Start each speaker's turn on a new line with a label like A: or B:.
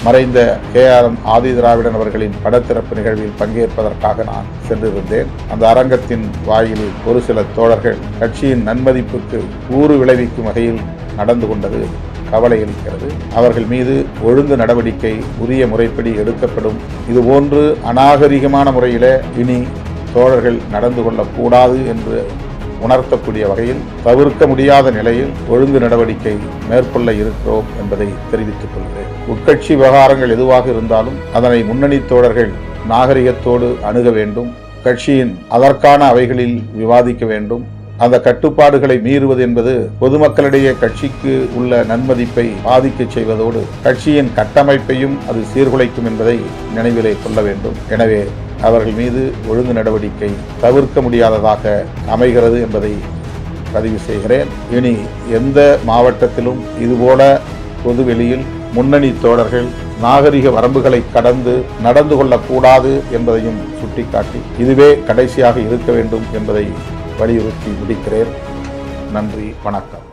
A: மறைந்த KRM ஆதிதிராவிடன் அவர்களின் படத்திறப்பு நிகழ்வில் பங்கேற்பதற்காக நான் சென்றிருந்தேன். அந்த அரங்கத்தின் வாயிலில் ஒரு சில தோழர்கள் கட்சியின் நன்மதிப்புக்கு ஊறு விளைவிக்கும் வகையில் நடந்து கொண்டது கவலை அளிக்கிறது. அவர்கள் மீது ஒழுங்கு நடவடிக்கை உரிய முறைப்படி எடுக்கப்படும். இதுபோன்று அநாகரிகமான முறையில இனி தோழர்கள் நடந்து கொள்ளக்கூடாது என்று உணர்த்தக்கூடிய வகையில் தவிர்க்க முடியாத நிலையில் ஒழுங்கு நடவடிக்கை மேற்கொள்ள இருக்கிறோம் என்பதை தெரிவித்துக் கொள்கிறேன். உட்கட்சி விவகாரங்கள் எதுவாக இருந்தாலும் அதனை முன்னணி தோழர்கள் நாகரிகத்தோடு அணுக வேண்டும். கட்சியின் அதற்கான அவைகளில் விவாதிக்க வேண்டும். அந்த கட்டுப்பாடுகளை மீறுவது என்பது பொதுமக்களிடையே கட்சிக்கு உள்ள நன்மதிப்பை பாதிக்க செய்வதோடு கட்சியின் கட்டமைப்பையும் அது சீர்குலைக்கும் என்பதை நினைவிலே கொள்ள வேண்டும். எனவே அவர்கள் மீது ஒழுங்கு நடவடிக்கை தவிர்க்க முடியாததாக அமைகிறது என்பதை பதிவு செய்கிறேன். இனி எந்த மாவட்டத்திலும் இதுபோல பொதுவெளியில் முன்னணி தோழர்கள் நாகரிக வரம்புகளை கடந்து நடந்து கொள்ளக்கூடாது என்பதையும் சுட்டிக்காட்டி இதுவே கடைசியாக இருக்க வேண்டும் என்பதை வலியுறுத்தி முடிக்கிறேன். நன்றி, வணக்கம்.